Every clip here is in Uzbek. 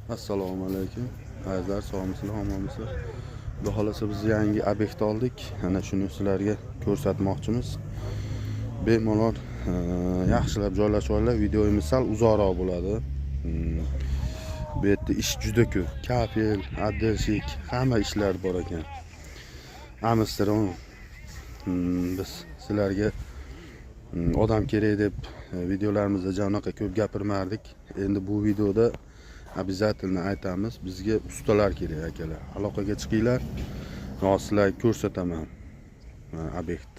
Assalomu alaykum. Azizlar, sog'misizlar, omonmisizlar? Xudo xolasa biz yangi obyekt oldik. Ana shuni sizlarga ko'rsatmoqchimiz. Bemalol yaxshilab joylashib, videomiz sal uzoqroq bo'ladi. Bu yerda ish juda ko'p. Kafel, addershik, hamma ishlar bor ekan. Amsterdam biz sizlarga odam kerak deb videolarimizda janoqa ko'p gapirmardik. Endi bu videoda обязательно aytamiz, bizga ustalar kerak akalar. Aloqaga chiqinglar. Men sizlarga ko'rsataman obyekt.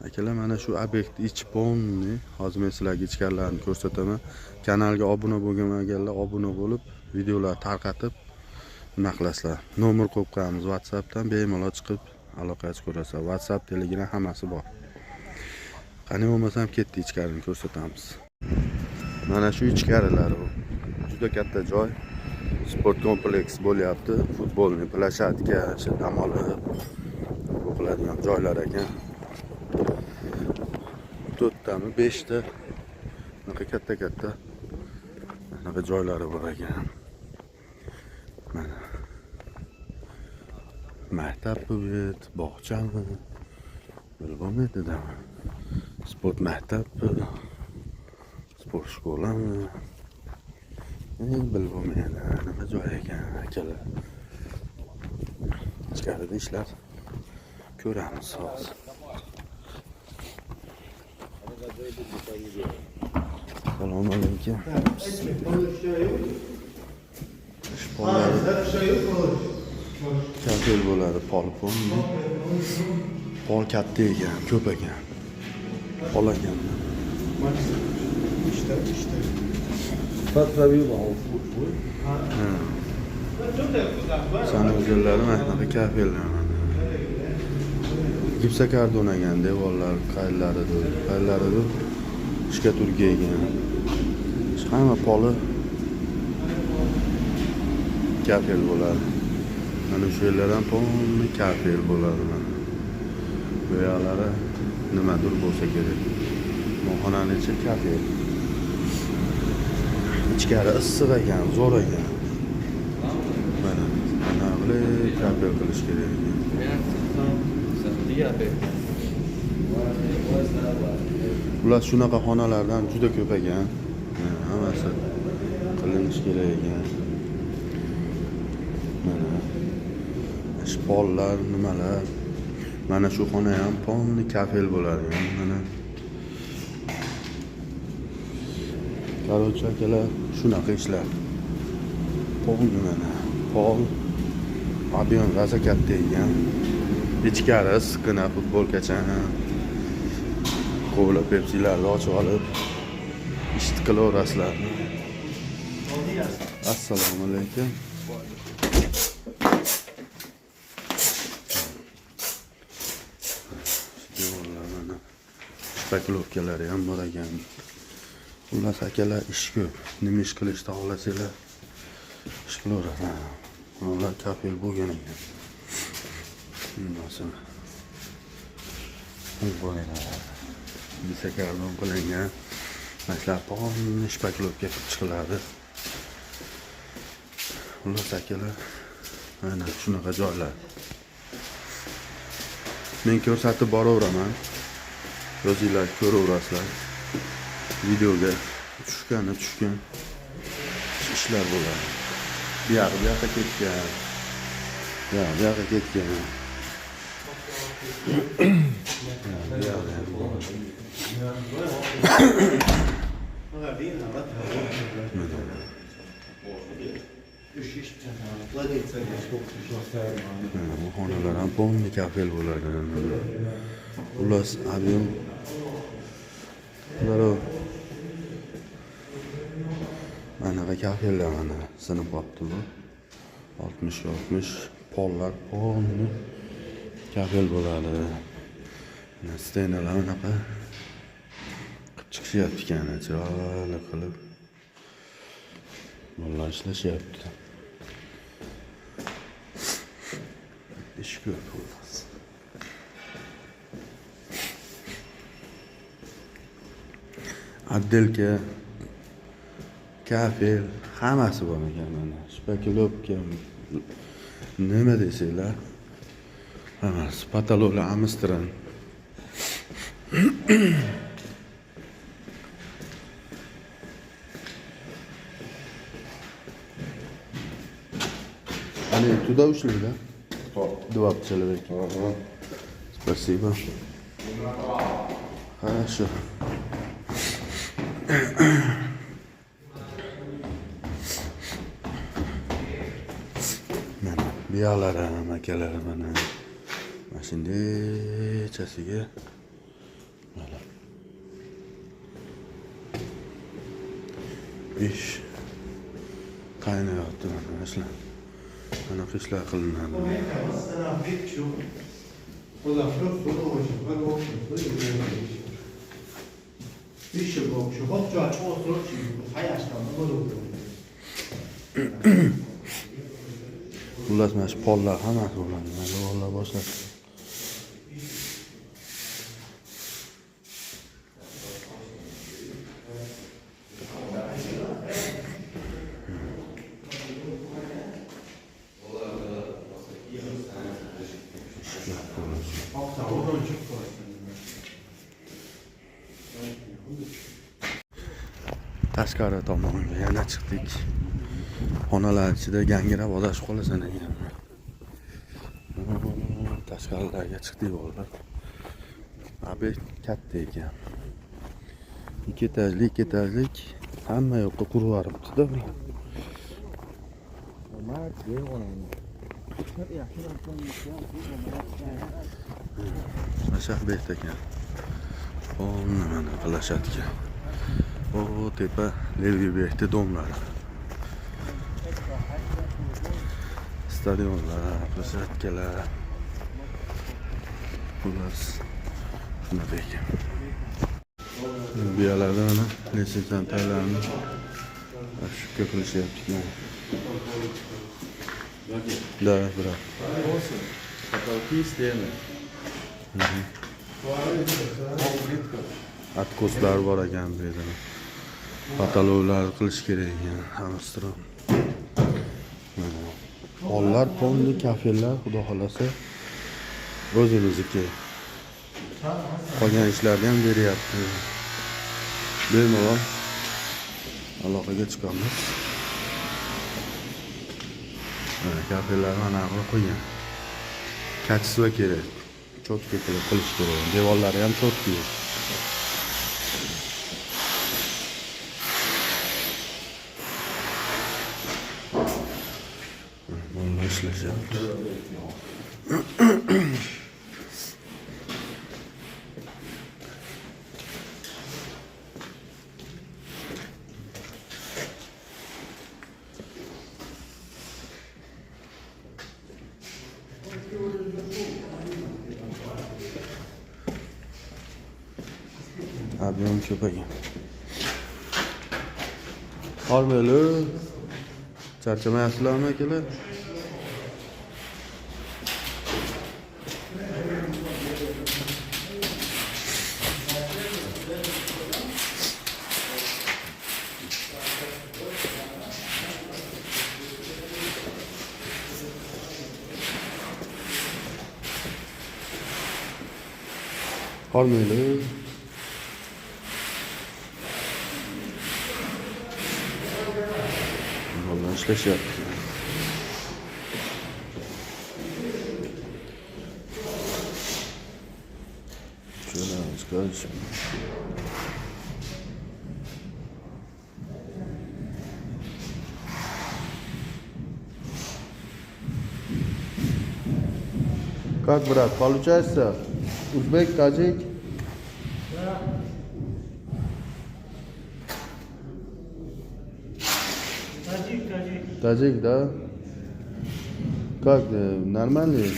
Akalar, mana shu obyekt ichi полный. Hozir men sizlarga ichkarilarini ko'rsataman. Kanalga obuna bo'lmaganlar obuna bo'lib, videolar tarqatib nima qilasizlar. Nomer qo'yib qo'yamiz WhatsAppdan, bemalol chiqib aloqaga chiqasizlar. WhatsApp, Telegram hammasi bor. Qani bo'lmasam ketdi ichkarini ko'rsatamiz. Mana shu ichkarilari bu. Juda katta joy. Sport kompleks bo'lyapti. Futbolni plashatka, dam olib o'qiladigan joylar ekan. 4 tami 5 ta bunaqa katta bunaqa joylari bor ekan. Mana maktab bu yer, bog'chami? Bilmayman. Sport maktabi, sport shkolami? Bilmayman. Nima joy ekan akalar. Ichkarida ishlar ko'ramiz hozir. Assalomu alaykum. Kafel bo'ladi, polpon. Pol katta ekan, ko'p ekan. Pol ekan. İşte. Pas tabii var. Sana o'zlari mana kafellar. Gipsakardon ekan, devorlar qaylaridir. Ishga turga ekan. Hamma poli kafel bo'ladi. Mana shu yerlar ham poli kafel bo'ladi mana. Bu yerlari nimadir bo'lsa kerak. Moxonaning ichi kafel. Ichkari issiq ekan, zo'r ekan. Mana bilib kafel qilish kerak ekan. Ular shunaqa xonalardan juda ko'p ekan. Hammasi qilinish kerak ekan. Mana shpollar, nimalar. Mana shu xona ham polni kafel bo'ladi. Mana Короче, akalar, shunaqa ishlar. Polni mana. Pol ob'yom raza katta ekan. Ichkari issiqqina futbolkacha. Kola, Pepsi'larni ochib olib ish qilaverasizlar. Assalomu alaykum. Spekulovkalari ham bor ekan. Xullas akalar, ish ko'p. Nima ish qilishni xohlasanglar ish qilaverasiz. Ular kafel bo'lgan ekan. Nasıl? Bo'ladi. Gipsakardon qilingan. Maslar polni shpaklovka chiqiladi. Xullas akalar, mana shunaqa joylar. Men ko'rsatib boraveraman. O'zingizlar ko'raverasizlar. Videoga tushgan ishlar bo'ladi. Bu yoqqa ketgan. Bu yoqqa ketgan. Bu xonalar ham polni kafel bo'ladi. Ular ob'yom anaqa kafellar mana sinib qolibdi bu. 60 pollar polni kafel bo'ladi. Stenalar anaqa qilib chiqishyapti ekan, chiroyli qilib. Bolalar ishlashyapti. Ish ko'p bo'ladi. Отделка kafel, hammasi bor ekan mana. Shpakilovka, nima deysizlar? Hammasi, patologlar, Amsterdam. Они туда ушли, да? Два человека. Ага. Спасибо. Хорошо. Mana biyalarim, akalarim mana. Mana shunday chasiga. Mana. Ish qaynayapti mana ishlar. Anaqa ishlar qilinadi. Xullas mana shu pollar hammasi bo'ladi. Mana pollar boshladi. Tashqari tomonga yana chiqdik. Xonalar ichida gangirab odashib qolasan ekan. Tashqarilarga chiqdik bolalar. Ob'ekt katta ekan. 2 etajlik hamma yoqqa qurib yuboribdi-da. Mana ob'ekt ekan. Mana qilashatga. O tepa Levgi Behti domlari. Stadionlar, plashadkalar. Xullas shunaqa ekan. Biyalarda mana litsenziyani tayyorlarni shukka qilishyapti. Да, брат. Потолки, стены. Откoslar bor ekan bu yerda. Patologlar qilish kerak ekan. Amsterdam. Pollar, polni, kafellar, xudo xolasa o'zimizniki. Qolgan ishlarni ham beryapti. Bemalol aloqaga chiqamiz. Kafellar mana qilib qo'ygan. Kachisiga kerak. Cho'tka qilib qilish kerak. Devorlari ham cho'tka. Bunlar ishlashyapti. Объем ko'paygan. Hormaylar. Charchamayapsizlarmi akalar? Hormaylar. Bunlar ishlashyapti. Şöyle çıkarız. Как, брат, получается? Узбек, таджик? Таджик, да? Как, нормальный?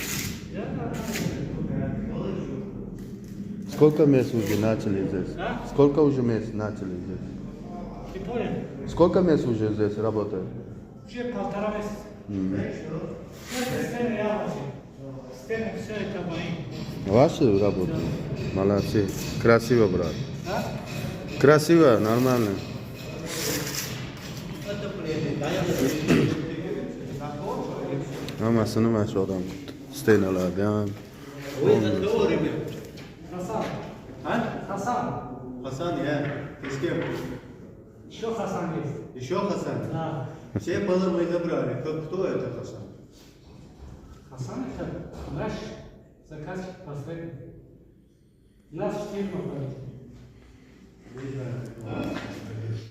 Сколько месяцев уже начали здесь? Сколько уже месяцев начали здесь? Сколько месяцев уже здесь работает? Уже 1,5 месяца. Все это мои. Ваши работают? Молодцы. Красиво, брат. Красиво, нормально. Hammasini mana shu odam qilibdi. Stenalarni ham. Hasan. Ha? Hasan. Hasan ya. Eski. Еще Хасан есть. Еще Хасан? Да. Все полы мы забрали. Кто это Хасан? Хасан это наш заказчик последний. Нас 4 находится.